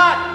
cut!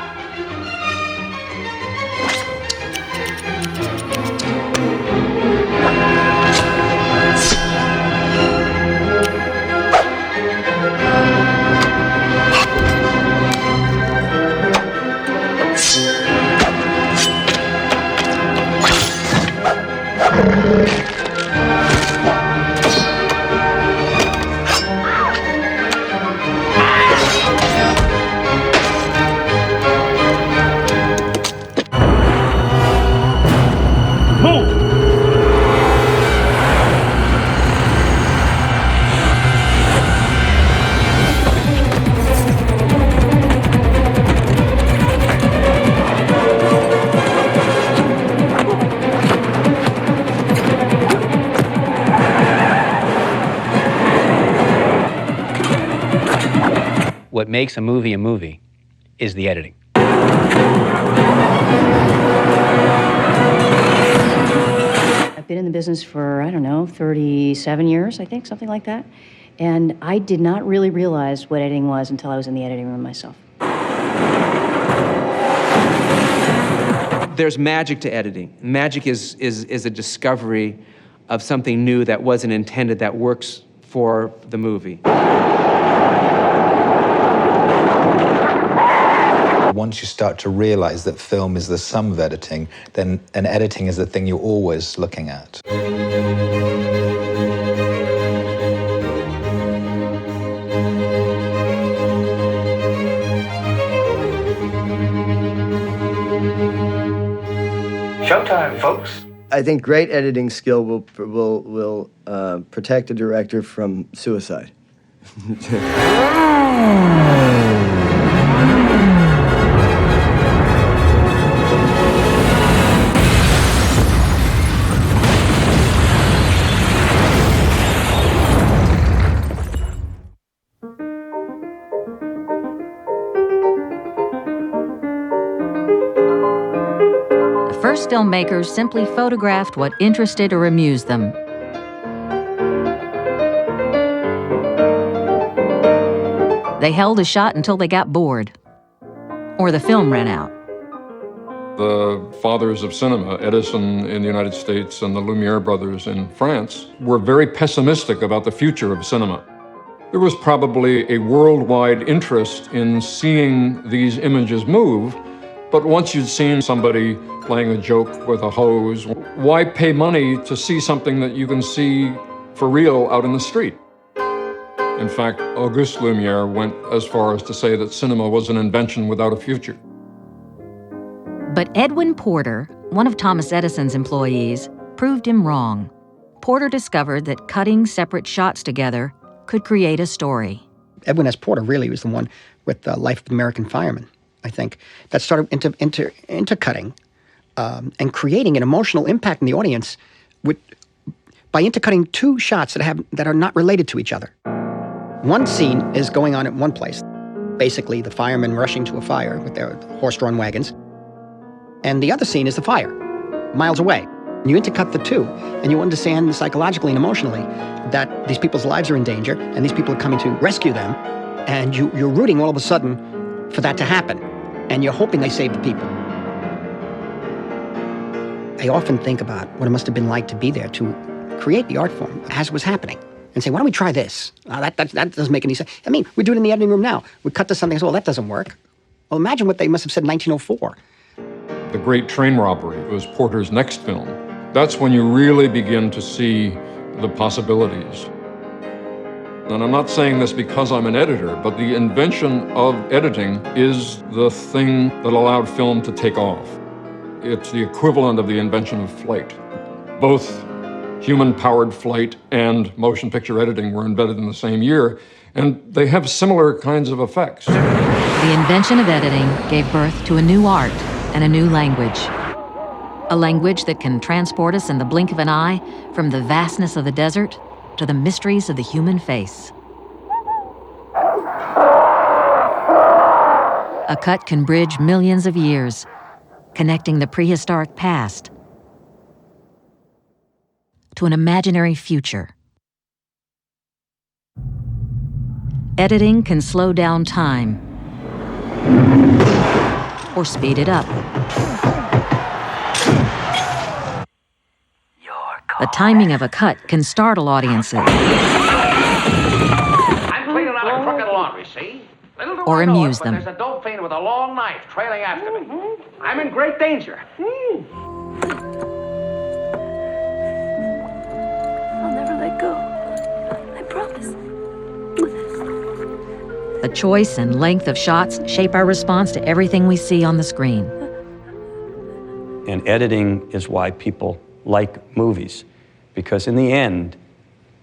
What makes a movie is the editing. I've been in the business for, 37 years, I think, something like that. And I did not really realize what editing was until I was in the editing room myself. There's magic to editing. Magic is a discovery of something new that wasn't intended, that works for the movie. Once you start to realize that film is the sum of editing, then editing is the thing you're always looking at. Showtime, folks. I think great editing skill will protect a director from suicide. First filmmakers simply photographed what interested or amused them. They held a shot until they got bored, or the film ran out. The fathers of cinema, Edison in the United States and the Lumiere brothers in France, were very pessimistic about the future of cinema. There was probably a worldwide interest in seeing these images move, but once you'd seen somebody playing a joke with a hose, why pay money to see something that you can see for real out in the street? In fact, Auguste Lumiere went as far as to say that cinema was an invention without a future. But Edwin Porter, one of Thomas Edison's employees, proved him wrong. Porter discovered that cutting separate shots together could create a story. Edwin S. Porter really was the one with the Life of the American Fireman, I think, that started intercutting and creating an emotional impact in the audience by intercutting two shots that are not related to each other. One scene is going on at one place, basically the firemen rushing to a fire with their horse-drawn wagons, and the other scene is the fire, miles away. You intercut the two, and you understand psychologically and emotionally that these people's lives are in danger, and these people are coming to rescue them, and you're rooting all of a sudden for that to happen, and you're hoping they save the people. I often think about what it must have been like to be there to create the art form as it was happening, and say, why don't we try this? That doesn't make any sense. I mean, we do it in the editing room now. We cut to something and say, well, that doesn't work. Well, imagine what they must have said in 1904. The Great Train Robbery was Porter's next film. That's when you really begin to see the possibilities. And I'm not saying this because I'm an editor, but the invention of editing is the thing that allowed film to take off. It's the equivalent of the invention of flight. Both human-powered flight and motion picture editing were invented in the same year, and they have similar kinds of effects. The invention of editing gave birth to a new art and a new language. A language that can transport us in the blink of an eye from the vastness of the desert to the mysteries of the human face. A cut can bridge millions of years, connecting the prehistoric past to an imaginary future. Editing can slow down time or speed it up. The timing of a cut can startle audiences. I'm cleaning out a crooked laundry, see? Little do Or I know amuse it, but them. There's a dope fiend with a long knife trailing after me. I'm in great danger. I'll never let go. I promise. The choice and length of shots shape our response to everything we see on the screen. And editing is why people like movies. Because in the end,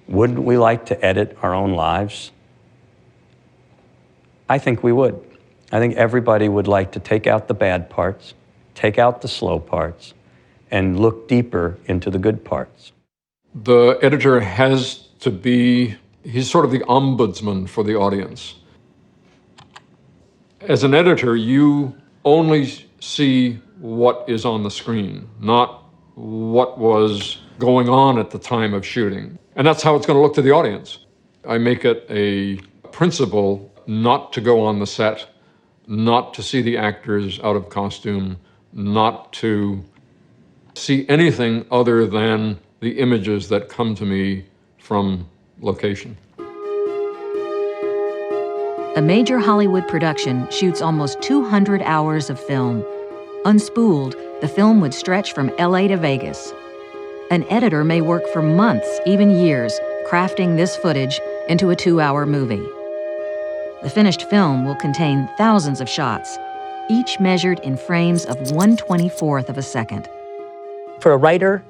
wouldn't we like to edit our own lives? I think we would. I think everybody would like to take out the bad parts, take out the slow parts, and look deeper into the good parts. The editor has to be, he's sort of the ombudsman for the audience. As an editor, you only see what is on the screen, not what was going on at the time of shooting. And that's how it's going to look to the audience. I make it a principle not to go on the set, not to see the actors out of costume, not to see anything other than the images that come to me from location. A major Hollywood production shoots almost 200 hours of film. Unspooled, the film would stretch from LA to Vegas. An editor may work for months, even years, crafting this footage into a 2-hour movie. The finished film will contain thousands of shots, each measured in frames of 1/24th of a second. For a writer,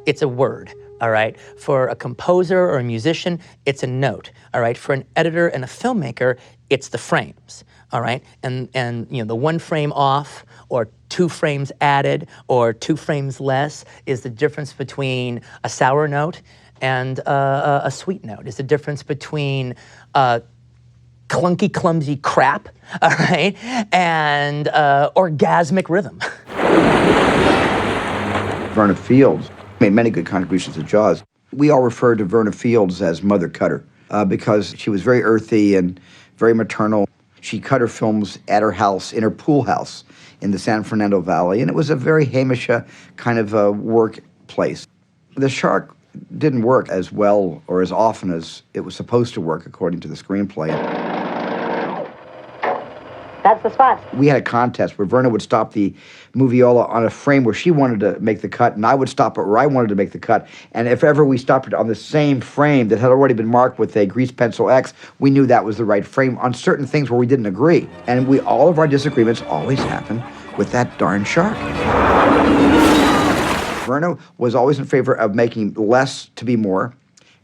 it's a word, all right? For a composer or a musician, it's a note, all right? For an editor and a filmmaker, it's the frames, all right? And you know, the 1 frame off or 2 frames added or 2 frames less is the difference between a sour note and a sweet note. It's the difference between clunky, clumsy crap, all right, and orgasmic rhythm. Verna Fields made many good contributions to Jaws. We all refer to Verna Fields as Mother Cutter because she was very earthy and very maternal. She cut her films at her house, in her pool house in the San Fernando Valley, and it was a very Hamish kind of workplace. The shark didn't work as well or as often as it was supposed to work according to the screenplay. That's the spot. We had a contest where Verna would stop the moviola on a frame where she wanted to make the cut, and I would stop it where I wanted to make the cut. And if ever we stopped it on the same frame that had already been marked with a grease pencil X, we knew that was the right frame on certain things where we didn't agree. And all of our disagreements always happen with that darn shark. Verna was always in favor of making less to be more.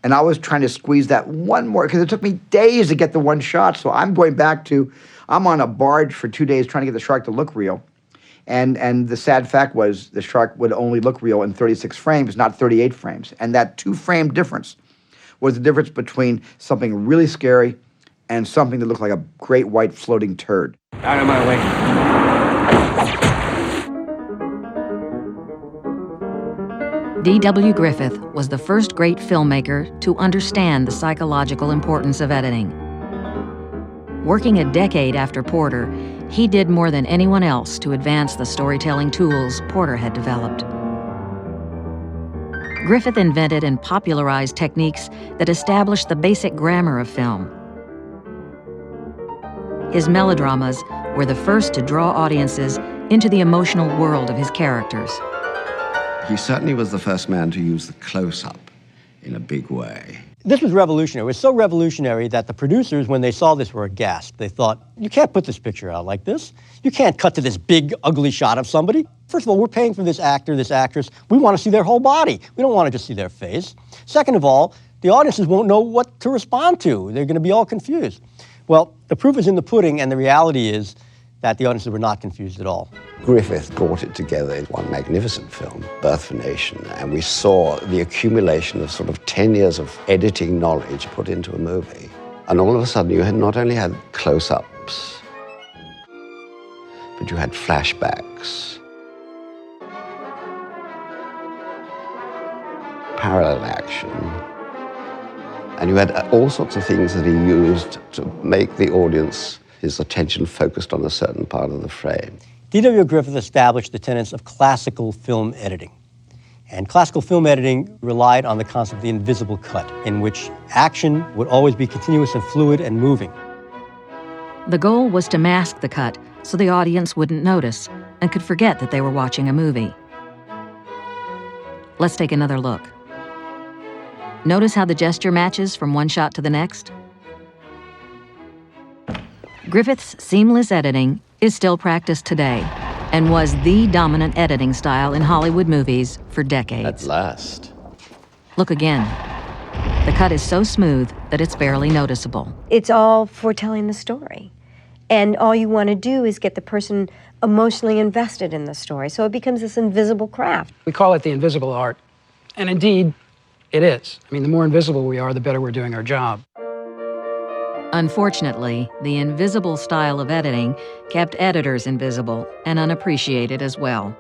And I was trying to squeeze that one more, because it took me days to get the one shot. So I'm going back to, I'm on a barge for 2 days trying to get the shark to look real. And the sad fact was the shark would only look real in 36 frames, not 38 frames. And that 2-frame difference was the difference between something really scary and something that looked like a great white floating turd. Out of my way. D.W. Griffith was the first great filmmaker to understand the psychological importance of editing. Working a decade after Porter, he did more than anyone else to advance the storytelling tools Porter had developed. Griffith invented and popularized techniques that established the basic grammar of film. His melodramas were the first to draw audiences into the emotional world of his characters. He certainly was the first man to use the close-up in a big way. This was revolutionary. It was so revolutionary that the producers, when they saw this, were aghast. They thought, you can't put this picture out like this. You can't cut to this big, ugly shot of somebody. First of all, we're paying for this actor, this actress. We want to see their whole body. We don't want to just see their face. Second of all, the audiences won't know what to respond to. They're going to be all confused. Well, the proof is in the pudding, and the reality is that the audiences were not confused at all. Griffith brought it together in one magnificent film, Birth of a Nation, and we saw the accumulation of sort of 10 years of editing knowledge put into a movie. And all of a sudden you had not only had close-ups, but you had flashbacks, parallel action, and you had all sorts of things that he used to make the audience, his attention focused on a certain part of the frame. D.W. Griffith established the tenets of classical film editing. And classical film editing relied on the concept of the invisible cut, in which action would always be continuous and fluid and moving. The goal was to mask the cut so the audience wouldn't notice and could forget that they were watching a movie. Let's take another look. Notice how the gesture matches from one shot to the next? Griffith's seamless editing is still practiced today and was the dominant editing style in Hollywood movies for decades. At last. Look again. The cut is so smooth that it's barely noticeable. It's all for telling the story. And all you want to do is get the person emotionally invested in the story. So it becomes this invisible craft. We call it the invisible art. And indeed, it is. I mean, the more invisible we are, the better we're doing our job. Unfortunately, the invisible style of editing kept editors invisible and unappreciated as well.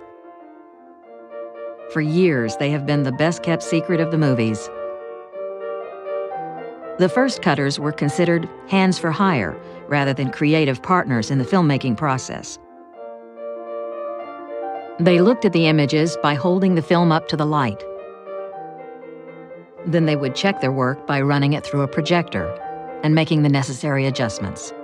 For years, they have been the best-kept secret of the movies. The first cutters were considered hands for hire rather than creative partners in the filmmaking process. They looked at the images by holding the film up to the light. Then they would check their work by running it through a projector and making the necessary adjustments.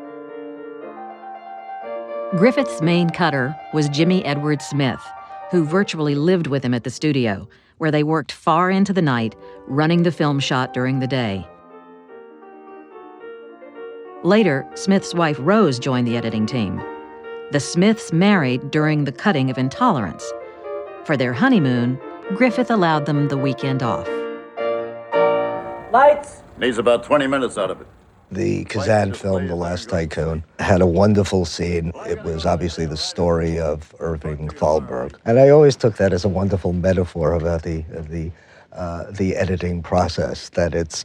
Griffith's main cutter was Jimmy Edward Smith, who virtually lived with him at the studio, where they worked far into the night, running the film shot during the day. Later, Smith's wife Rose joined the editing team. The Smiths married during the cutting of Intolerance. For their honeymoon, Griffith allowed them the weekend off. Lights! Needs about 20 minutes out of it. The Kazan film, The Last Tycoon, had a wonderful scene. It was obviously the story of Irving Thalberg. And I always took that as a wonderful metaphor about the editing process, that it's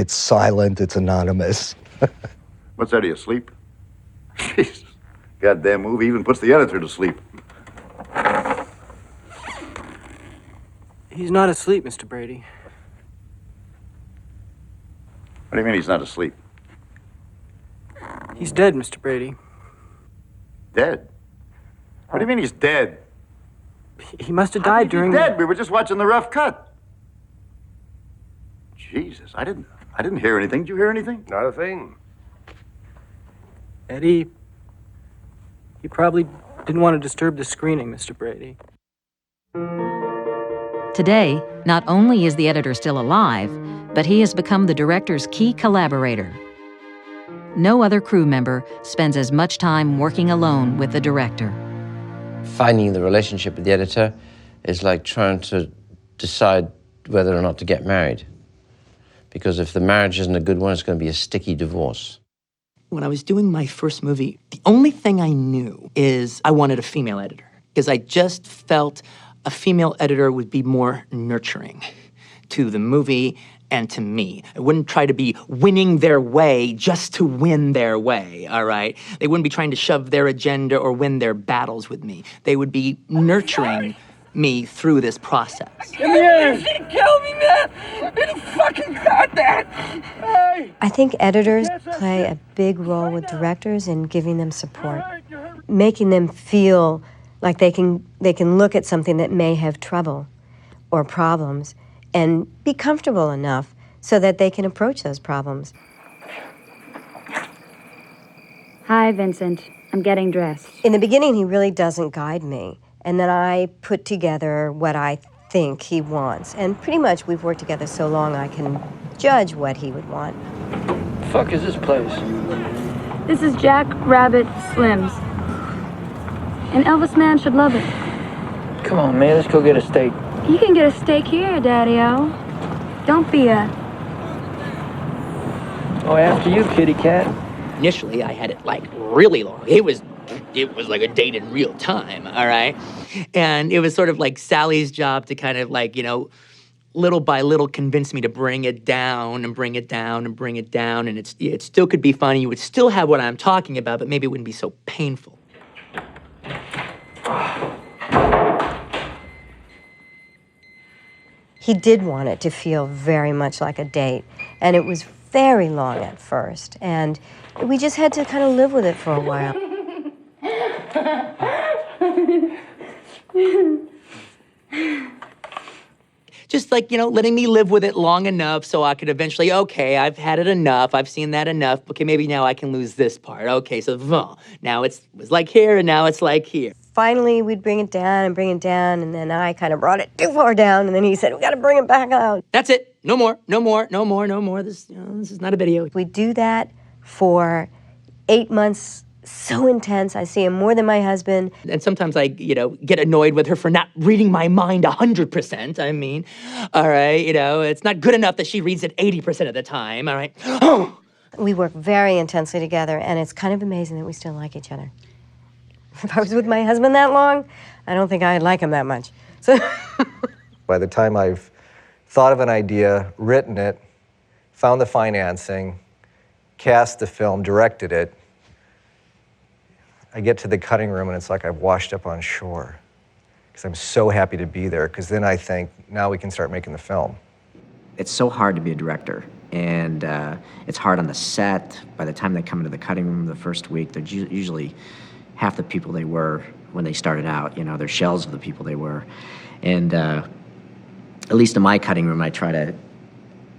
silent, it's anonymous. What's that, are you asleep? Jesus. Goddamn movie even puts the editor to sleep. He's not asleep, Mr. Brady. What do you mean he's not asleep? He's dead, Mr. Brady. Dead? What do you mean he's dead? He must have died during... He's dead. We were just watching the rough cut. Jesus, I didn't hear anything. Did you hear anything? Not a thing. Eddie... He probably didn't want to disturb the screening, Mr. Brady. Today, not only is the editor still alive, but he has become the director's key collaborator. No other crew member spends as much time working alone with the director. Finding the relationship with the editor is like trying to decide whether or not to get married. Because if the marriage isn't a good one, it's going to be a sticky divorce. When I was doing my first movie, the only thing I knew is I wanted a female editor, because I just felt a female editor would be more nurturing to the movie and to me. I wouldn't try to be winning their way just to win their way, all right? They wouldn't be trying to shove their agenda or win their battles with me. They would be nurturing me through this process. In the end! Kill me, man! You fucking got that! Hey! I think editors play a big role with directors in giving them support, making them feel like they can look at something that may have trouble or problems and be comfortable enough so that they can approach those problems. Hi, Vincent. I'm getting dressed. In the beginning, he really doesn't guide me. And then I put together what I think he wants. And pretty much we've worked together so long I can judge what he would want. The fuck is this place? This is Jack Rabbit Slim's. An Elvis man should love it. Come on, man, let's go get a steak. You can get a steak here, Daddy-O. Don't be a... Oh, after you, kitty cat. Initially, I had it like really long. It was like a date in real time, all right? And it was sort of like Sally's job to kind of like, little by little convince me to bring it down and bring it down and bring it down. And it still could be funny. You would still have what I'm talking about, but maybe it wouldn't be so painful. He did want it to feel very much like a date, and it was very long at first, and we just had to kind of live with it for a while. Just like, letting me live with it long enough so I could eventually, okay, I've had it enough. I've seen that enough. Okay, maybe now I can lose this part. Okay, so now it was like here and now it's like here. Finally, we'd bring it down, and then I kind of brought it too far down, and then he said, we got to bring it back out. That's it. No more. This is not a video. We do that for 8 months, so intense. I see him more than my husband. And sometimes I, get annoyed with her for not reading my mind 100%. I mean, all right, it's not good enough that she reads it 80% of the time, all right? We work very intensely together, and it's kind of amazing that we still like each other. If I was with my husband that long, I don't think I'd like him that much. So by the time I've thought of an idea, written it, found the financing, cast the film, directed it, I get to the cutting room and it's like I've washed up on shore because I'm so happy to be there, because then I think, now we can start making the film. It's so hard to be a director, and it's hard on the set. By the time they come into the cutting room the first week, they're usually half the people they were when they started out. They're shells of the people they were. And at least in my cutting room, I try to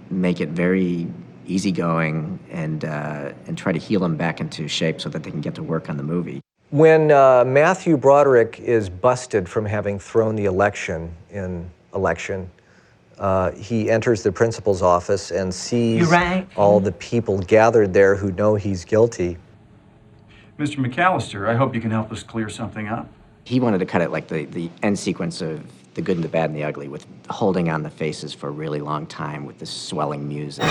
make it very easygoing and try to heal them back into shape so that they can get to work on the movie. When Matthew Broderick is busted from having thrown the election, he enters the principal's office and sees all the people gathered there who know he's guilty. Mr. McAllister, I hope you can help us clear something up. He wanted to cut it like the end sequence of The Good and the Bad and the Ugly, with holding on the faces for a really long time with this swelling music.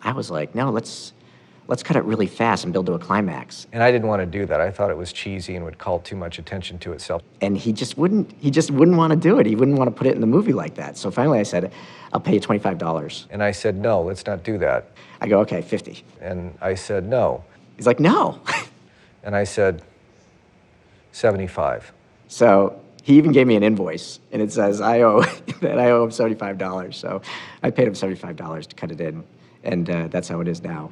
I was like, no, let's cut it really fast and build to a climax. And I didn't want to do that. I thought it was cheesy and would call too much attention to itself. And he just wouldn't want to do it. He wouldn't want to put it in the movie like that. So finally I said, I'll pay you $25. And I said, no, let's not do that. I go, okay, 50. And I said, no. He's like, no. And I said, 75. So he even gave me an invoice, and it says I owe him $75. So I paid him $75 to cut it in. And that's how it is now.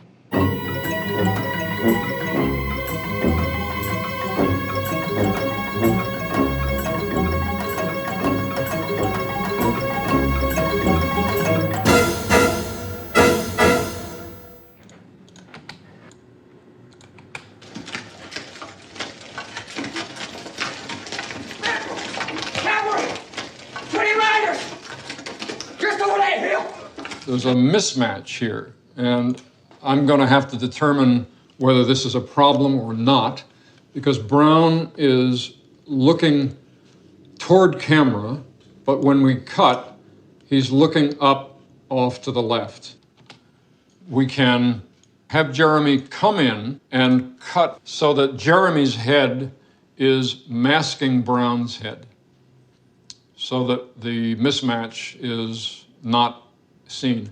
There's a mismatch here, and I'm going to have to determine whether this is a problem or not, because Brown is looking toward camera, but when we cut, he's looking up off to the left. We can have Jeremy come in and cut so that Jeremy's head is masking Brown's head, so that the mismatch is not seen.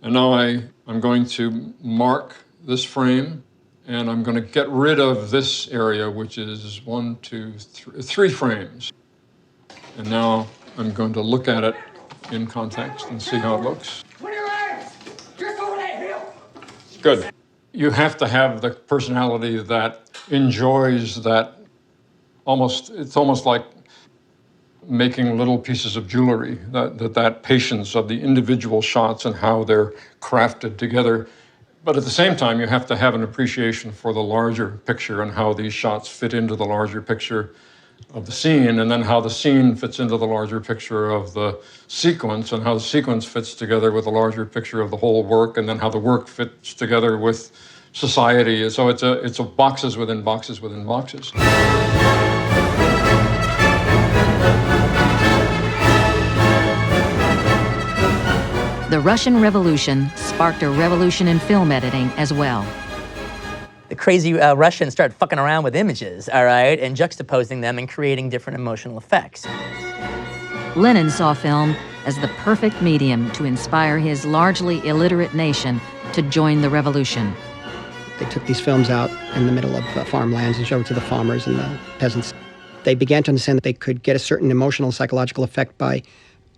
And now I'm going to mark this frame, and I'm going to get rid of this area, which is 1, 2, 3 frames. And now I'm going to look at it in context and see how it looks. Good. You have to have the personality that enjoys that. It's almost like making little pieces of jewelry, that patience of the individual shots and how they're crafted together. But at the same time, you have to have an appreciation for the larger picture and how these shots fit into the larger picture of the scene, and then how the scene fits into the larger picture of the sequence, and how the sequence fits together with the larger picture of the whole work, and then how the work fits together with society. So it's a boxes within boxes within boxes. The Russian Revolution sparked a revolution in film editing as well. The crazy Russians started fucking around with images, all right, and juxtaposing them and creating different emotional effects. Lenin saw film as the perfect medium to inspire his largely illiterate nation to join the revolution. They took these films out in the middle of farmlands and showed it to the farmers and the peasants. They began to understand that they could get a certain emotional, psychological effect by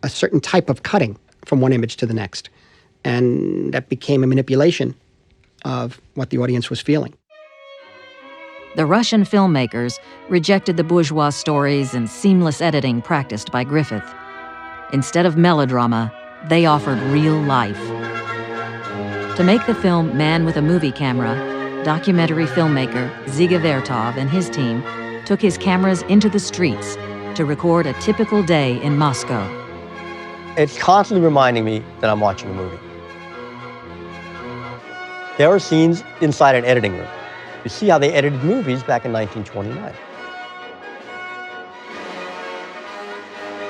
a certain type of cutting from one image to the next. And that became a manipulation of what the audience was feeling. The Russian filmmakers rejected the bourgeois stories and seamless editing practiced by Griffith. Instead of melodrama, they offered real life. To make the film Man with a Movie Camera, documentary filmmaker Dziga Vertov and his team took his cameras into the streets to record a typical day in Moscow. It's constantly reminding me that I'm watching a movie. There are scenes inside an editing room. You see how they edited movies back in 1929.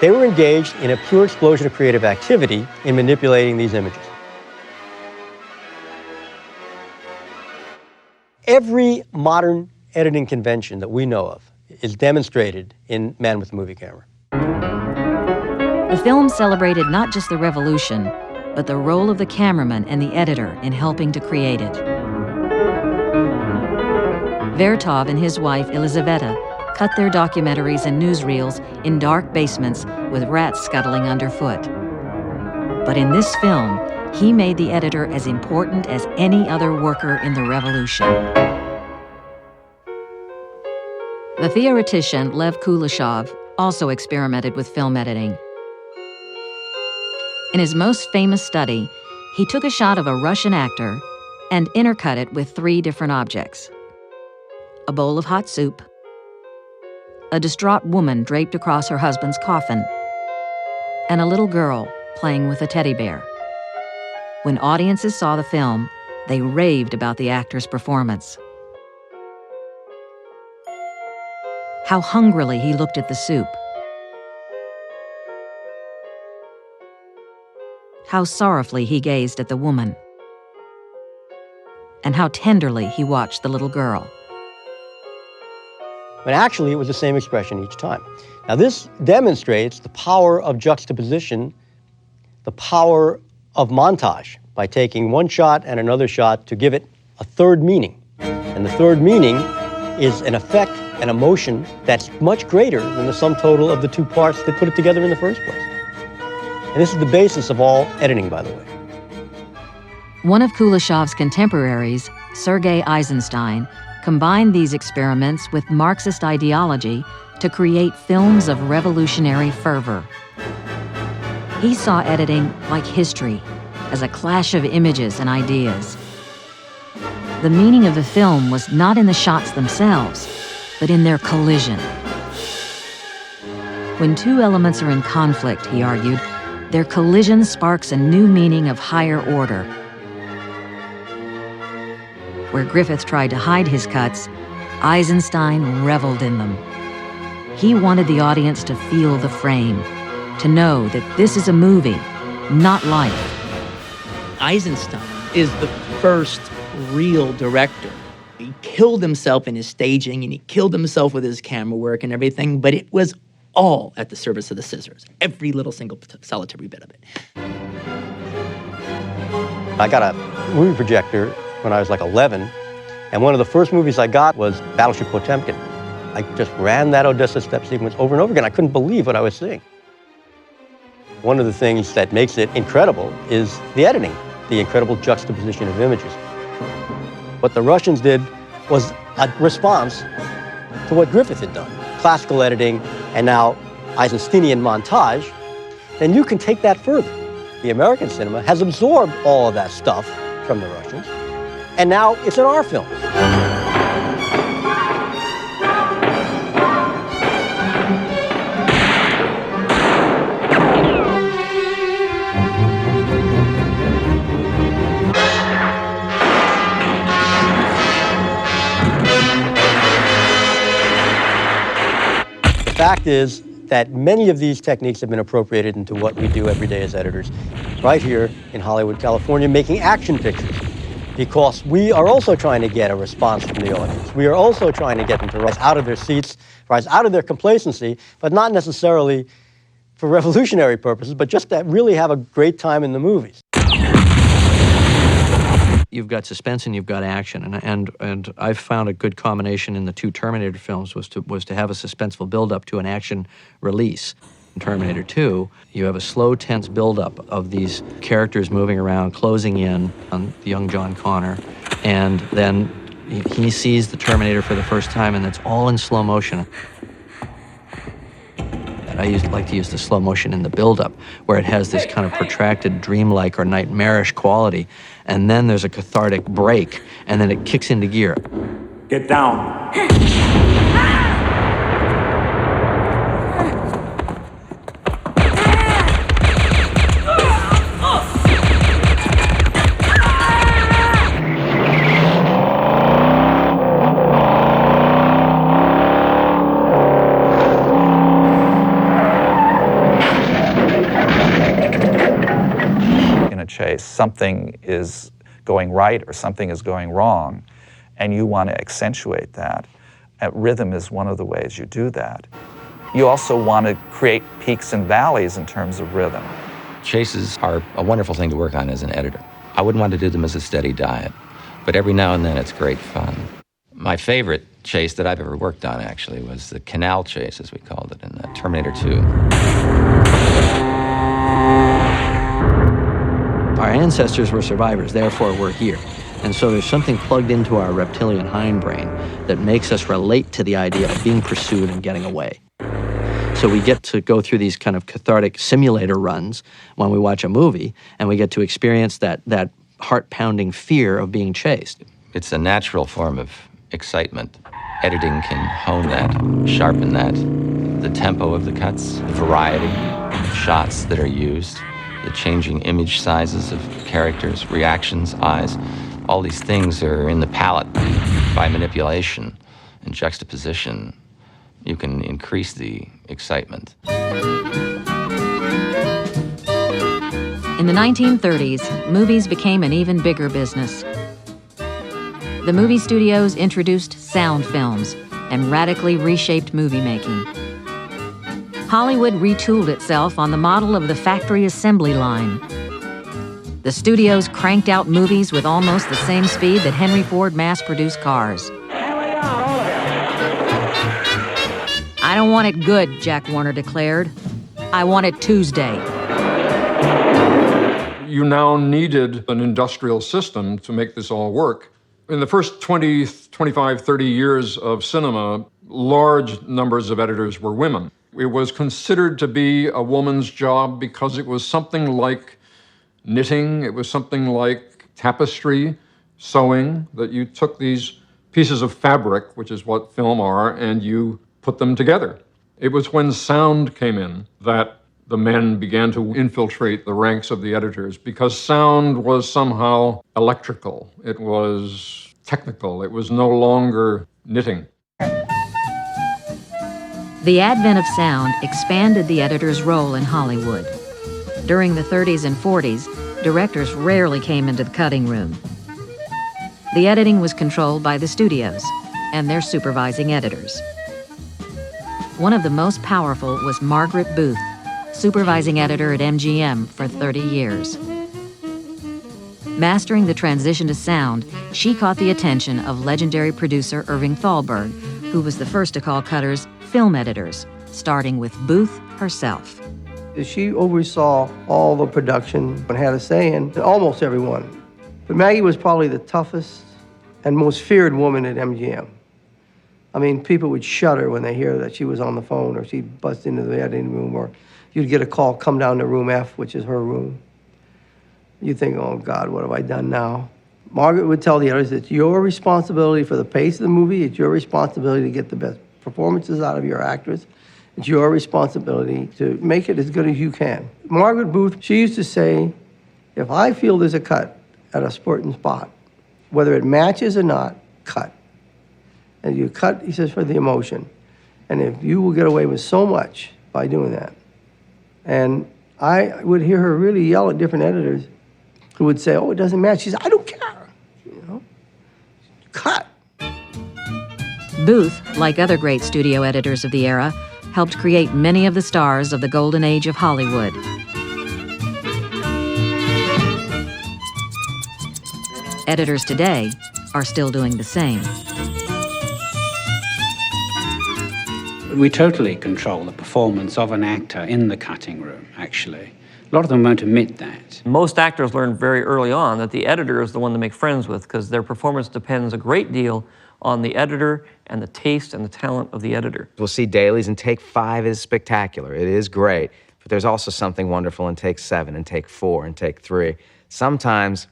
They were engaged in a pure explosion of creative activity in manipulating these images. Every modern editing convention that we know of is demonstrated in Man with a Movie Camera. The film celebrated not just the revolution, but the role of the cameraman and the editor in helping to create it. Vertov and his wife, Elizaveta, cut their documentaries and newsreels in dark basements with rats scuttling underfoot. But in this film, he made the editor as important as any other worker in the revolution. The theoretician Lev Kuleshov also experimented with film editing. In his most famous study, he took a shot of a Russian actor and intercut it with 3 different objects: a bowl of hot soup, a distraught woman draped across her husband's coffin, and a little girl playing with a teddy bear. When audiences saw the film, they raved about the actor's performance. How hungrily he looked at the soup. How sorrowfully he gazed at the woman. And how tenderly he watched the little girl. But actually, it was the same expression each time. Now, this demonstrates the power of juxtaposition, the power of montage, by taking one shot and another shot to give it a third meaning. And the third meaning is an effect, an emotion that's much greater than the sum total of the 2 parts that put it together in the first place. And this is the basis of all editing, by the way. One of Kuleshov's contemporaries, Sergei Eisenstein, combined these experiments with Marxist ideology to create films of revolutionary fervor. He saw editing like history, as a clash of images and ideas. The meaning of the film was not in the shots themselves, but in their collision. When 2 elements are in conflict, he argued, their collision sparks a new meaning of higher order. Where Griffith tried to hide his cuts, Eisenstein reveled in them. He wanted the audience to feel the frame, to know that this is a movie, not life. Eisenstein is the first real director. He killed himself in his staging, and he killed himself with his camera work and everything, but it was all at the service of the scissors, every little single solitary bit of it. I got a movie projector when I was like 11, and one of the first movies I got was Battleship Potemkin. I just ran that Odessa step sequence over and over again. I couldn't believe what I was seeing. One of the things that makes it incredible is the editing, the incredible juxtaposition of images. What the Russians did was a response to what Griffith had done. Classical editing, and now Eisensteinian montage, then you can take that further. The American cinema has absorbed all of that stuff from the Russians, and now it's in our films. The fact is that many of these techniques have been appropriated into what we do every day as editors, right here in Hollywood, California, making action pictures. Because we are also trying to get a response from the audience. We are also trying to get them to rise out of their seats, rise out of their complacency, but not necessarily for revolutionary purposes, but just to really have a great time in the movies. You've got suspense and you've got action, and I've found a good combination in the two Terminator films was to have a suspenseful build-up to an action release. In Terminator 2, you have a slow, tense build-up of these characters moving around, closing in on the young John Connor, and then he sees the Terminator for the first time, and it's all in slow motion. And I like to use the slow motion in the build-up, where it has this kind of protracted, dreamlike or nightmarish quality, and then there's a cathartic break, and then it kicks into gear. Get down. Chase, something is going right or something is going wrong, and you want to accentuate that. Rhythm is one of the ways you do that. You also want to create peaks and valleys in terms of rhythm. Chases are a wonderful thing to work on as an editor. I wouldn't want to do them as a steady diet, but every now and then it's great fun. My favorite chase that I've ever worked on, actually, was the canal chase, as we called it, in Terminator 2. Our ancestors were survivors, therefore we're here. And so there's something plugged into our reptilian hindbrain that makes us relate to the idea of being pursued and getting away. So we get to go through these kind of cathartic simulator runs when we watch a movie, and we get to experience that heart-pounding fear of being chased. It's a natural form of excitement. Editing can hone that, sharpen that. The tempo of the cuts, the variety of shots that are used, the changing image sizes of characters, reactions, eyes, all these things are in the palette. By manipulation and juxtaposition, you can increase the excitement. In the 1930s, movies became an even bigger business. The movie studios introduced sound films and radically reshaped movie making. Hollywood retooled itself on the model of the factory assembly line. The studios cranked out movies with almost the same speed that Henry Ford mass-produced cars. I don't want it good, Jack Warner declared. I want it Tuesday. You now needed an industrial system to make this all work. In the first 20, 25, 30 years of cinema, large numbers of editors were women. It was considered to be a woman's job because it was something like knitting, it was something like tapestry, sewing, that you took these pieces of fabric, which is what film are, and you put them together. It was when sound came in that the men began to infiltrate the ranks of the editors, because sound was somehow electrical, it was technical, it was no longer knitting. The advent of sound expanded the editor's role in Hollywood. During the 30s and 40s, directors rarely came into the cutting room. The editing was controlled by the studios and their supervising editors. One of the most powerful was Margaret Booth, supervising editor at MGM for 30 years. Mastering the transition to sound, she caught the attention of legendary producer Irving Thalberg, who was the first to call cutters film editors, starting with Booth herself. She oversaw all the production and had a say in almost everyone. But Maggie was probably the toughest and most feared woman at MGM. I mean, people would shudder when they hear that she was on the phone, or she'd bust into the editing room, or you'd get a call, come down to room F, which is her room. You think, oh God, what have I done now? Margaret would tell the editors, it's your responsibility for the pace of the movie, it's your responsibility to get the best performances out of your actors, it's your responsibility to make it as good as you can. Margaret Booth, she used to say, if I feel there's a cut at a certain spot, whether it matches or not, cut. And you cut, he says, for the emotion. And if you will get away with so much by doing that. And I would hear her really yell at different editors who would say, oh, it doesn't match. She said, I don't care, you know, cut. Booth, like other great studio editors of the era, helped create many of the stars of the golden age of Hollywood. Editors today are still doing the same. We totally control the performance of an actor in the cutting room, actually. A lot of them won't admit that. Most actors learn very early on that the editor is the one to make friends with, because their performance depends a great deal on the editor and the taste and the talent of the editor. We'll see dailies, and take 5 is spectacular. It is great. But there's also something wonderful in take 7 and take 4 and take 3. Sometimes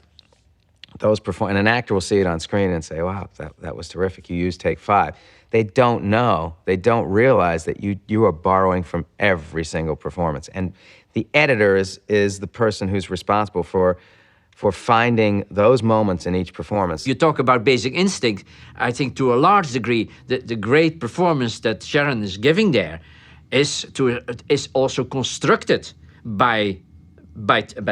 and an actor will see it on screen and say, wow, that was terrific. You used take 5. They don't know, they don't realize that you are borrowing from every single performance. And the editor is the person who's responsible for finding those moments in each performance. You talk about Basic Instinct. I think to a large degree, the great performance that Sharon is giving there is also constructed by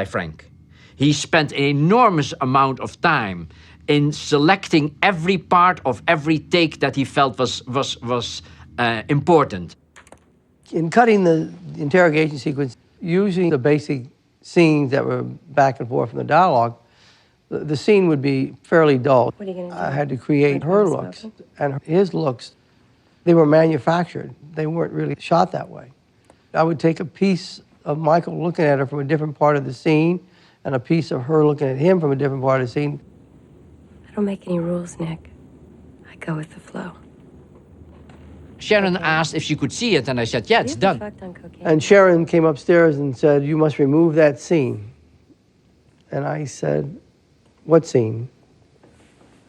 Frank. He spent an enormous amount of time in selecting every part of every take that he felt was important. In cutting the interrogation sequence, using the basic scenes that were back and forth from the dialogue, the scene would be fairly dull. What are you going to do? I had to create her looks and his looks. They were manufactured. They weren't really shot that way. I would take a piece of Michael looking at her from a different part of the scene and a piece of her looking at him from a different part of the scene. I don't make any rules, Nick. I go with the flow. Sharon asked if she could see it, and I said, yeah, it's done. And Sharon came upstairs and said, you must remove that scene. And I said, what scene?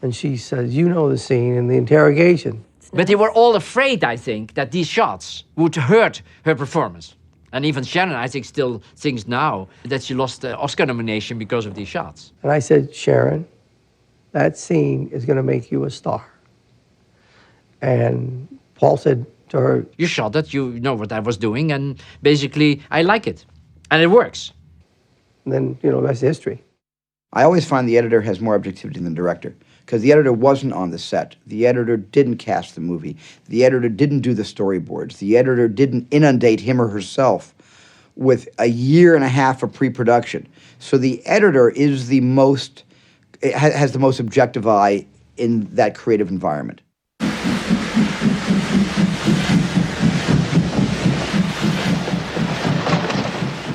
And she said, you know the scene in the interrogation. But they were all afraid, I think, that these shots would hurt her performance. And even Sharon, I think, still thinks now that she lost the Oscar nomination because of these shots. And I said, Sharon, that scene is going to make you a star. And Paul said to her, you shot it, you know what I was doing, and basically, I like it. And it works. And then, that's history. I always find the editor has more objectivity than the director, because the editor wasn't on the set. The editor didn't cast the movie. The editor didn't do the storyboards. The editor didn't inundate him or herself with a year and a half of pre-production. So the editor is has the most objective eye in that creative environment.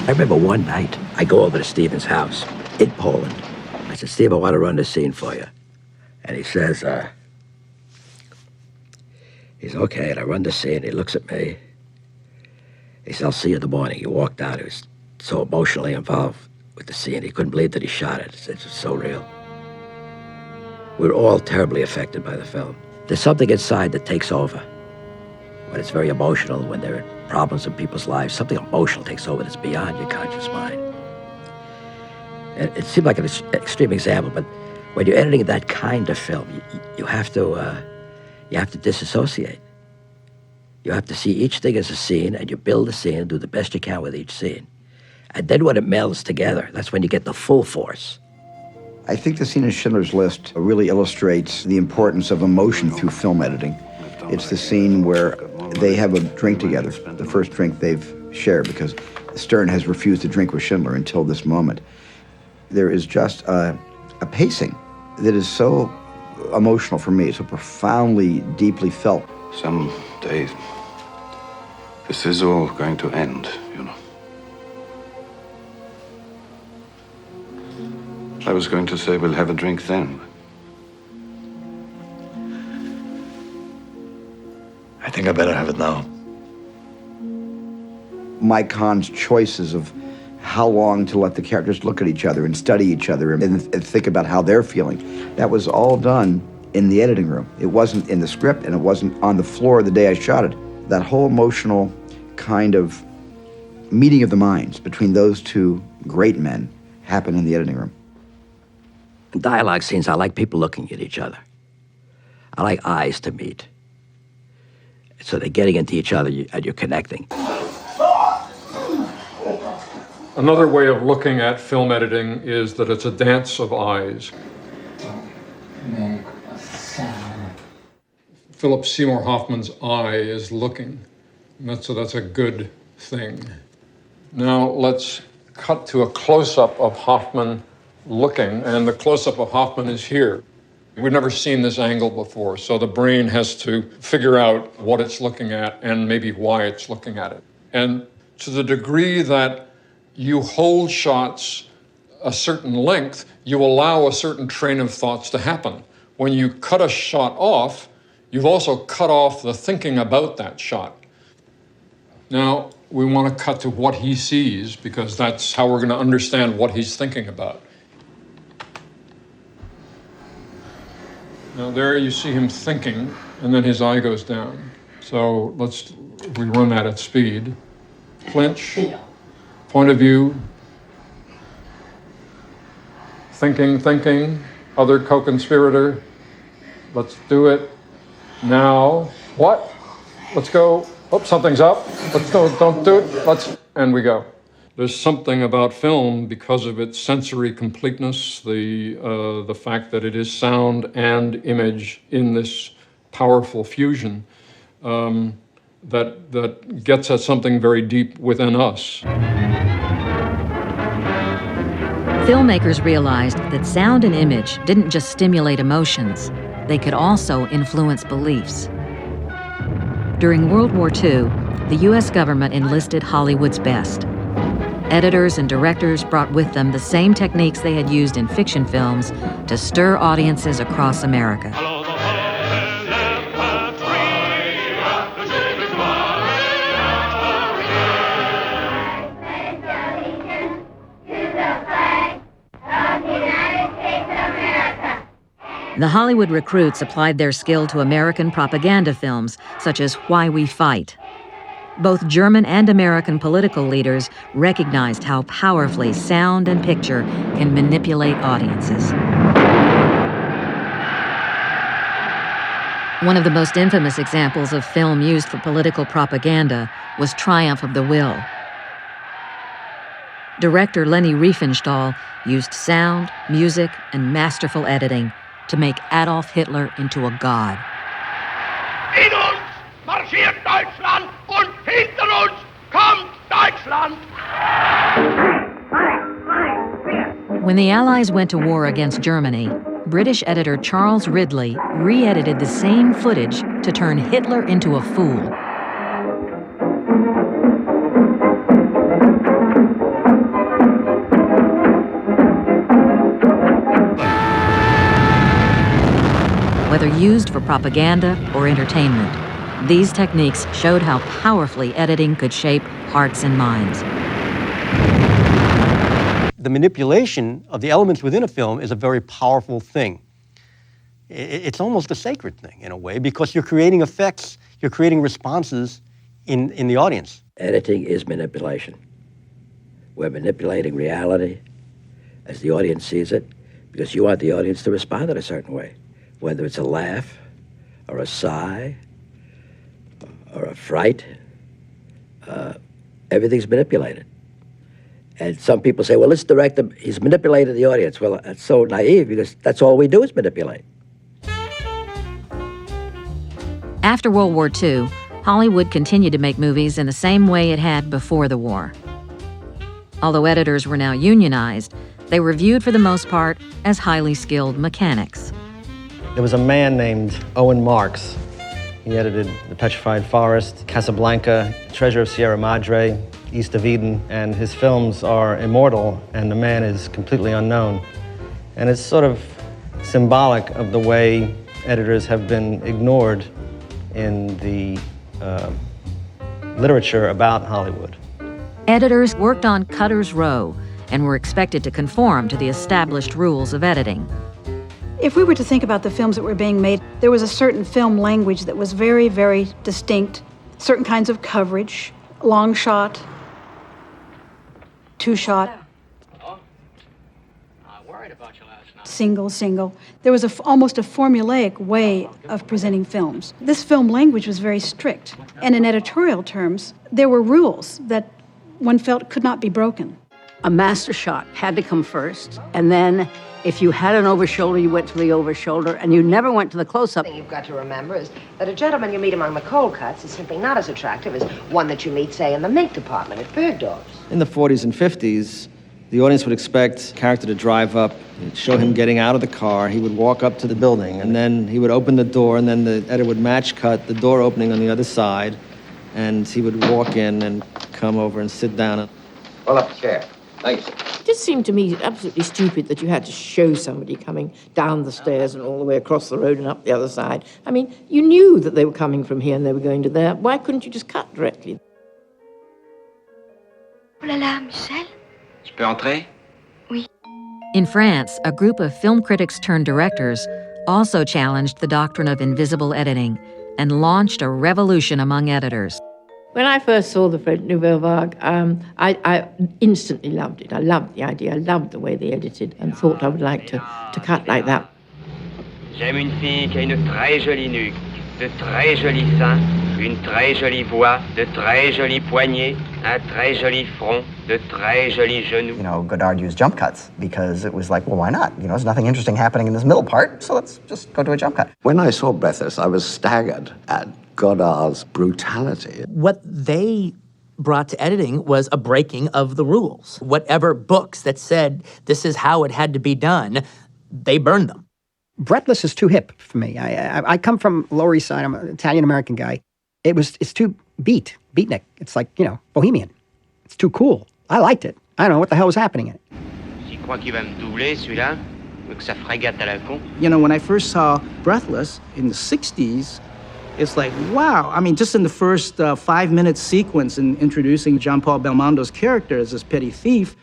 I remember one night, I go over to Steven's house in Poland. I said, Steve, I want to run this scene for you. And he says, okay, and I run the scene, he looks at me. He says, I'll see you in the morning. He walked out, he was so emotionally involved with the scene, he couldn't believe that he shot it. It's just so real. We're all terribly affected by the film. There's something inside that takes over. When it's very emotional, when there are problems in people's lives, something emotional takes over that's beyond your conscious mind. And it seemed like an extreme example, but when you're editing that kind of film, you have to disassociate. You have to see each thing as a scene, and you build a scene and do the best you can with each scene. And then when it melds together, that's when you get the full force. I think the scene in Schindler's List really illustrates the importance of emotion through film editing. It's the scene where they have a drink together, the first drink they've shared, because Stern has refused to drink with Schindler until this moment. There is just a pacing that is so emotional for me, so profoundly, deeply felt. Someday, this is all going to end, you know. I was going to say we'll have a drink then. I think I better have it now. Mike Kahn's choices of how long to let the characters look at each other and study each other and think about how they're feeling, that was all done in the editing room. It wasn't in the script, and it wasn't on the floor the day I shot it. That whole emotional kind of meeting of the minds between those two great men happened in the editing room. In dialogue scenes, I like people looking at each other. I like eyes to meet. So they're getting into each other and you're connecting. Another way of looking at film editing is that it's a dance of eyes. Philip Seymour Hoffman's eye is looking. And that's a good thing. Now let's cut to a close-up of Hoffman looking, and the close-up of Hoffman is here. We've never seen this angle before, so the brain has to figure out what it's looking at and maybe why it's looking at it. And to the degree that you hold shots a certain length, you allow a certain train of thoughts to happen. When you cut a shot off, you've also cut off the thinking about that shot. Now, we want to cut to what he sees, because that's how we're going to understand what he's thinking about. Now there you see him thinking, and then his eye goes down. So we run that at speed. Flinch, point of view, thinking, other co-conspirator. Let's do it now. What? Let's go. Oh, something's up. Let's go. Don't do it. And we go. There's something about film, because of its sensory completeness, the fact that it is sound and image in this powerful fusion, that gets at something very deep within us. Filmmakers realized that sound and image didn't just stimulate emotions, they could also influence beliefs. During World War II, the U.S. government enlisted Hollywood's best. Editors and directors brought with them the same techniques they had used in fiction films to stir audiences across America. The Hollywood recruits applied their skill to American propaganda films, such as Why We Fight. Both German and American political leaders recognized how powerfully sound and picture can manipulate audiences. One of the most infamous examples of film used for political propaganda was Triumph of the Will. Director Leni Riefenstahl used sound, music, and masterful editing to make Adolf Hitler into a god. In uns marschiert Deutschland und hinter uns kommt Deutschland! When the Allies went to war against Germany, British editor Charles Ridley re-edited the same footage to turn Hitler into a fool. Whether used for propaganda or entertainment, these techniques showed how powerfully editing could shape hearts and minds. The manipulation of the elements within a film is a very powerful thing. It's almost a sacred thing in a way, because you're creating effects, you're creating responses in the audience. Editing is manipulation. We're manipulating reality as the audience sees it, because you want the audience to respond in a certain way. Whether it's a laugh, or a sigh, or a fright, everything's manipulated. And some people say, well, this director, he's manipulated the audience. Well, that's so naive, because that's all we do is manipulate. After World War II, Hollywood continued to make movies in the same way it had before the war. Although editors were now unionized, they were viewed for the most part as highly skilled mechanics. There was a man named Owen Marks. He edited The Petrified Forest, Casablanca, Treasure of Sierra Madre, East of Eden, and his films are immortal, and the man is completely unknown. And it's sort of symbolic of the way editors have been ignored in the literature about Hollywood. Editors worked on cutter's row and were expected to conform to the established rules of editing. If we were to think about the films that were being made, there was a certain film language that was very, very distinct. Certain kinds of coverage, long shot, two shot, single. There was almost a formulaic way of presenting films. This film language was very strict. And in editorial terms, there were rules that one felt could not be broken. A master shot had to come first, and then if you had an over-shoulder, you went to the over-shoulder, and you never went to the close-up. The thing you've got to remember is that a gentleman you meet among the cold cuts is simply not as attractive as one that you meet, say, in the mink department at Bergdorf's. In the 40s and 50s, The audience would expect the character to drive up, show him getting out of the car, he would walk up to the building, and then he would open the door, and then the editor would match cut the door opening on the other side, and he would walk in and come over and sit down. Pull up a chair. Thanks. It just seemed to me absolutely stupid that you had to show somebody coming down the stairs and all the way across the road and up the other side. I mean, you knew that they were coming from here and they were going to there. Why couldn't you just cut directly? Oh là là, Michel? Je peux entrer? Oui. In France, a group of film critics turned directors also challenged the doctrine of invisible editing and launched a revolution among editors. When I first saw the French Nouvelle Vague, I instantly loved it. I loved the idea. I loved the way they edited and thought I would like to cut like that. J'aime une fille qui a une très jolie nuque, de très jolis seins, une très jolie voix, de très jolis poignets, un très joli front, de très jolis genoux. You know, Godard used jump cuts because it was like, well, why not? You know, there's nothing interesting happening in this middle part, so let's just go to a jump cut. When I saw Breathless, I was staggered at Godard's brutality. What they brought to editing was a breaking of the rules. Whatever books that said this is how it had to be done, they burned them. Breathless is too hip for me. I come from Lower East Side. I'm an Italian-American guy. It's too beatnik. It's like, you know, bohemian. It's too cool. I liked it. I don't know what the hell was happening in it. J'y crois qu'il va me doubler, celui-là, que ça frégate à la con. You know, when I first saw Breathless in the 60s, it's like, wow. I mean, just in the first 5-minute sequence in introducing Jean-Paul Belmondo's character as this petty thief,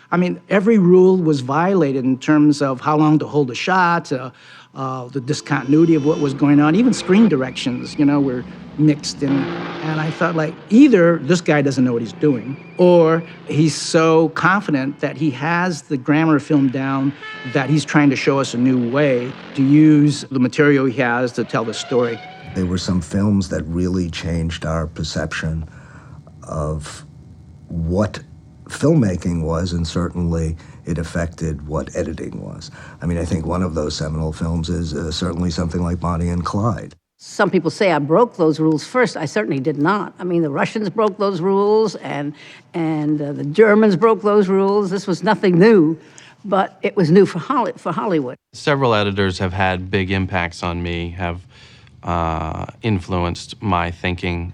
I mean, every rule was violated in terms of how long to hold a shot, the discontinuity of what was going on. Even screen directions, you know, were mixed in. And I thought, like, either this guy doesn't know what he's doing, or he's so confident that he has the grammar of film down that he's trying to show us a new way to use the material he has to tell the story. There were some films that really changed our perception of what filmmaking was, and certainly it affected what editing was. I mean, I think one of those seminal films is certainly something like Bonnie and Clyde. Some people say I broke those rules first. I certainly did not. I mean, the Russians broke those rules, and the Germans broke those rules. This was nothing new, but it was new for Hollywood. Several editors have had big impacts on me, have influenced my thinking.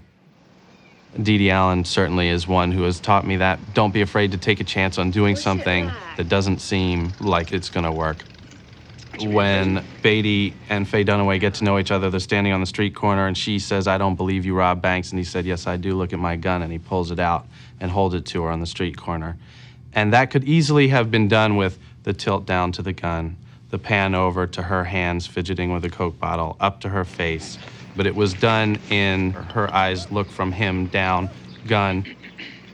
Dede Allen certainly is one who has taught me that. Don't be afraid to take a chance on doing something that doesn't seem like it's going to work. When Beatty and Faye Dunaway get to know each other, they're standing on the street corner, and she says, "I don't believe you robbed banks." And he said, "Yes, I do. Look at my gun." And he pulls it out and holds it to her on the street corner. And that could easily have been done with the tilt down to the gun, the pan over to her hands fidgeting with a Coke bottle, up to her face. But it was done in her eyes look from him down, gun,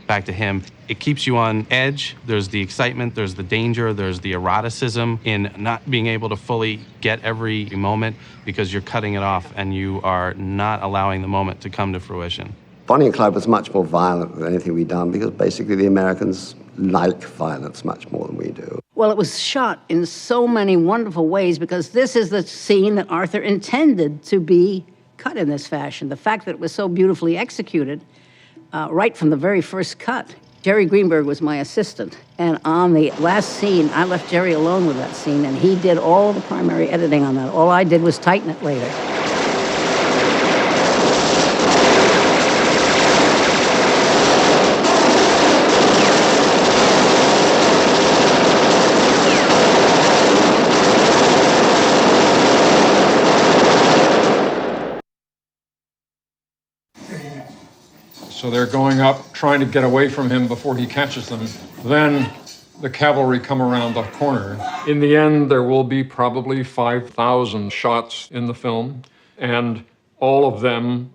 back to him. It keeps you on edge. There's the excitement, there's the danger, there's the eroticism in not being able to fully get every moment because you're cutting it off and you are not allowing the moment to come to fruition. Bonnie and Clyde was much more violent than anything we'd done because basically the Americans like violence much more than we do. Well, it was shot in so many wonderful ways because this is the scene that Arthur intended to be cut in this fashion. The fact that it was so beautifully executed right from the very first cut. Jerry Greenberg was my assistant, and on the last scene, I left Jerry alone with that scene, and he did all the primary editing on that. All I did was tighten it later. So they're going up, trying to get away from him before he catches them. Then the cavalry come around the corner. In the end, there will be probably 5,000 shots in the film, and all of them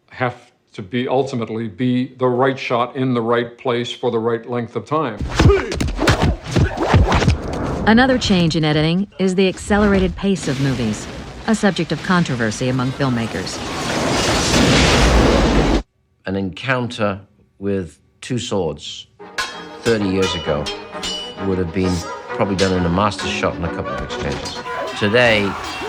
have to be ultimately be the right shot in the right place for the right length of time. Another change in editing is the accelerated pace of movies, a subject of controversy among filmmakers. An encounter with two swords 30 years ago would have been probably done in a master shot and a couple of exchanges. Today,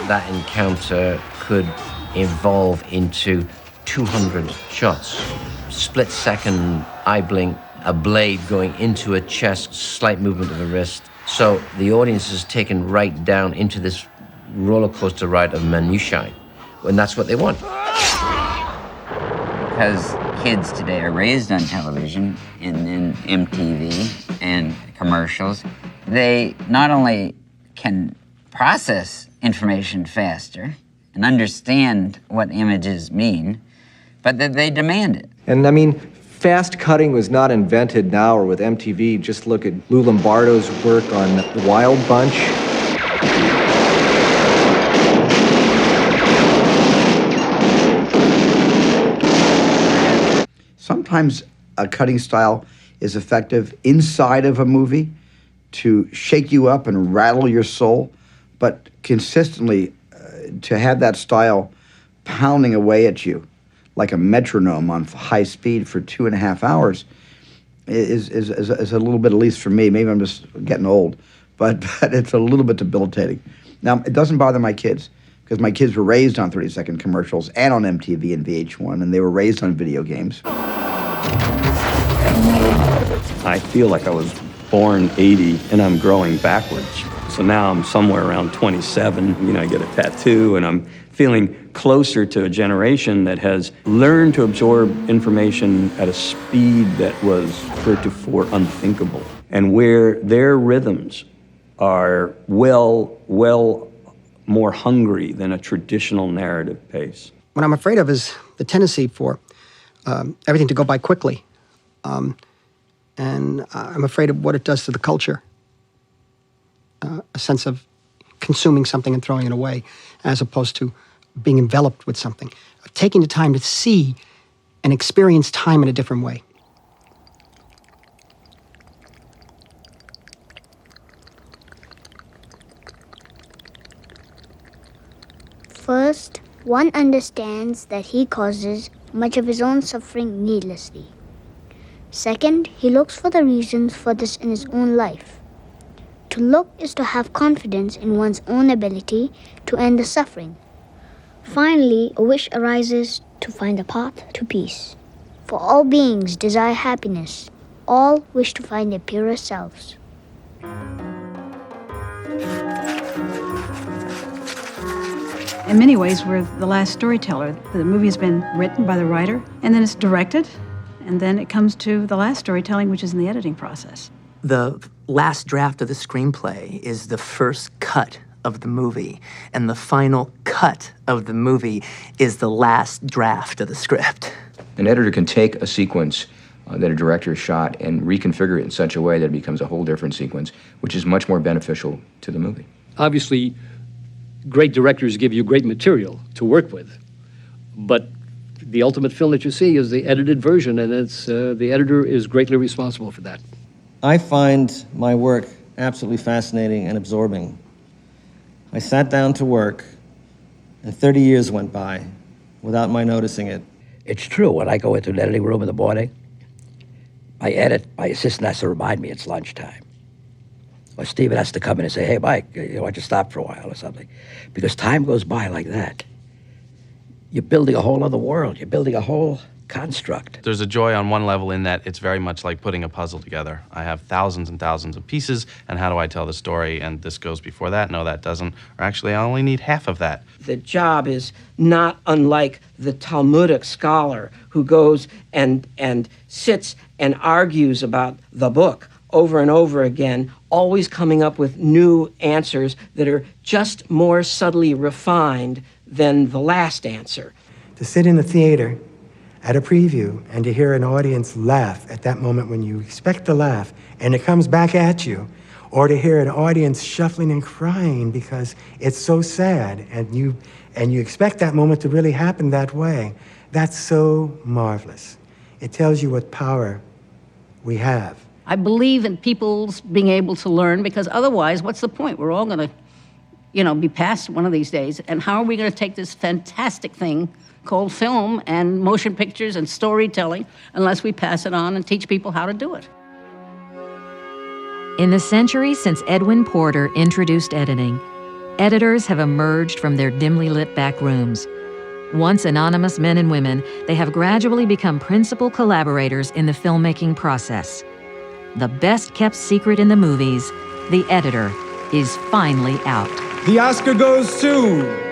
that encounter could evolve into 200 shots. Split second eye blink, a blade going into a chest, slight movement of a wrist. So the audience is taken right down into this roller coaster ride of minutiae, and that's what they want. Because kids today are raised on television and in MTV and commercials, they not only can process information faster and understand what images mean, but that they demand it. And I mean, fast cutting was not invented now or with MTV. Just look at Lou Lombardo's work on The Wild Bunch. Sometimes a cutting style is effective inside of a movie to shake you up and rattle your soul, but consistently to have that style pounding away at you like a metronome on high speed for 2.5 hours is a little bit, at least for me, maybe I'm just getting old, but it's a little bit debilitating. Now, it doesn't bother my kids, because my kids were raised on 30-second commercials and on MTV and VH1, and they were raised on video games. I feel like I was born 80 and I'm growing backwards. So now I'm somewhere around 27, I get a tattoo, and I'm feeling closer to a generation that has learned to absorb information at a speed that was heretofore unthinkable, and where their rhythms are well more hungry than a traditional narrative pace. What I'm afraid of is the tendency for everything to go by quickly. And I'm afraid of what it does to the culture. A sense of consuming something and throwing it away, as opposed to being enveloped with something. Taking the time to see and experience time in a different way. First, one understands that he causes much of his own suffering needlessly. Second, he looks for the reasons for this in his own life. To look is to have confidence in one's own ability to end the suffering. Finally, a wish arises to find a path to peace. For all beings desire happiness. All wish to find their purer selves. In many ways, we're the last storyteller. The movie has been written by the writer, and then it's directed, and then it comes to the last storytelling, which is in the editing process. The last draft of the screenplay is the first cut of the movie, and the final cut of the movie is the last draft of the script. An editor can take a sequence that a director shot and reconfigure it in such a way that it becomes a whole different sequence, which is much more beneficial to the movie. Obviously, great directors give you great material to work with, but the ultimate film that you see is the edited version, and it's the editor is greatly responsible for that. I find my work absolutely fascinating and absorbing. I sat down to work, and 30 years went by without my noticing it. It's true. When I go into an editing room in the morning, I edit. My assistant has to remind me it's lunchtime. Or Steven has to come in and say, hey, Mike, why don't you stop for a while or something? Because time goes by like that. You're building a whole other world. You're building a whole construct. There's a joy on one level in that it's very much like putting a puzzle together. I have thousands and thousands of pieces, and how do I tell the story? And this goes before that, no, that doesn't. Or actually, I only need half of that. The job is not unlike the Talmudic scholar who goes and sits and argues about the book over and over again, always coming up with new answers that are just more subtly refined than the last answer. To sit in a theater at a preview and to hear an audience laugh at that moment when you expect to laugh and it comes back at you, or to hear an audience shuffling and crying because it's so sad and you expect that moment to really happen that way, that's so marvelous. It tells you what power we have. I believe in people's being able to learn, because otherwise, what's the point? We're all going to, be past one of these days. And how are we going to take this fantastic thing called film and motion pictures and storytelling unless we pass it on and teach people how to do it? In the century since Edwin Porter introduced editing, editors have emerged from their dimly lit back rooms. Once anonymous men and women, they have gradually become principal collaborators in the filmmaking process. The best-kept secret in the movies, the editor, is finally out. The Oscar goes to...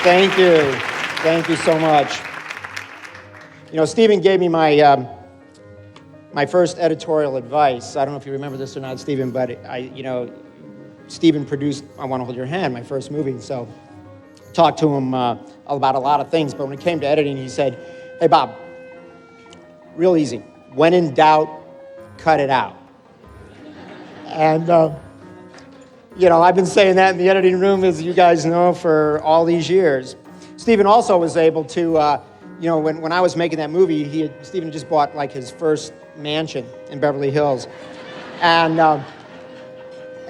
Thank you. Thank you so much. You know, Stephen gave me my my first editorial advice. I don't know if you remember this or not, Stephen, but Stephen produced I Want to Hold Your Hand, my first movie, so talked to him about a lot of things, but when it came to editing, he said, hey, Bob, real easy. When in doubt, cut it out. And, I've been saying that in the editing room, as you guys know, for all these years. Stephen also was able to, when I was making that movie, Stephen just bought like his first mansion in Beverly Hills. And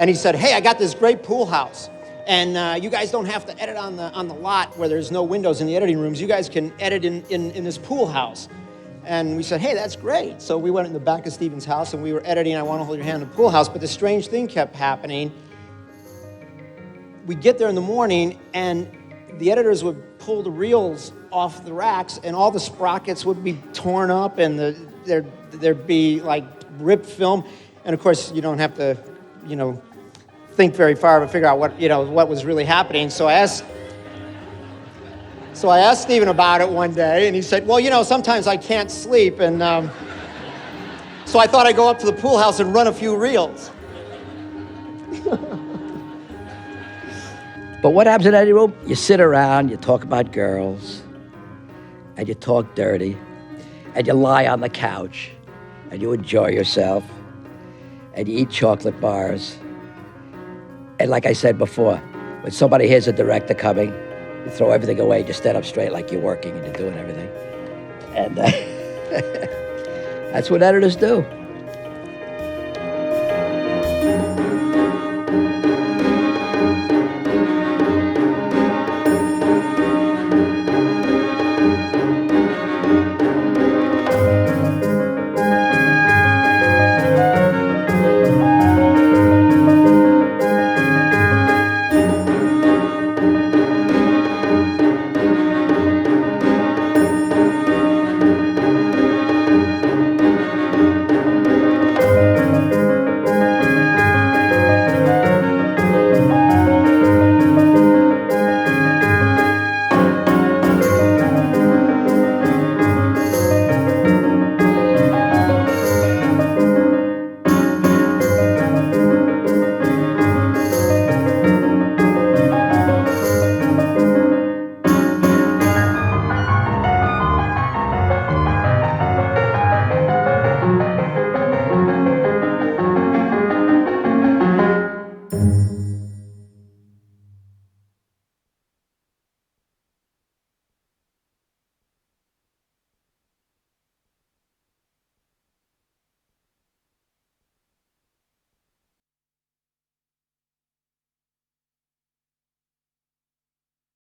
he said, hey, I got this great pool house. And you guys don't have to edit on the lot where there's no windows in the editing rooms. You guys can edit in this pool house. And we said, hey, that's great. So we went in the back of Stephen's house and we were editing I Want to Hold Your Hand in the pool house. But the strange thing kept happening. We'd get there in the morning and the editors would pull the reels off the racks and all the sprockets would be torn up and there'd be like ripped film. And of course, you don't have to, think very far to figure out what was really happening. So I asked Stephen about it one day, and he said, well, sometimes I can't sleep, and so I thought I'd go up to the pool house and run a few reels. But what happens in any room? You sit around, you talk about girls, and you talk dirty, and you lie on the couch, and you enjoy yourself, and you eat chocolate bars. And like I said before, when somebody hears a director coming, you throw everything away, just stand up straight like you're working and you're doing everything. And that's what editors do.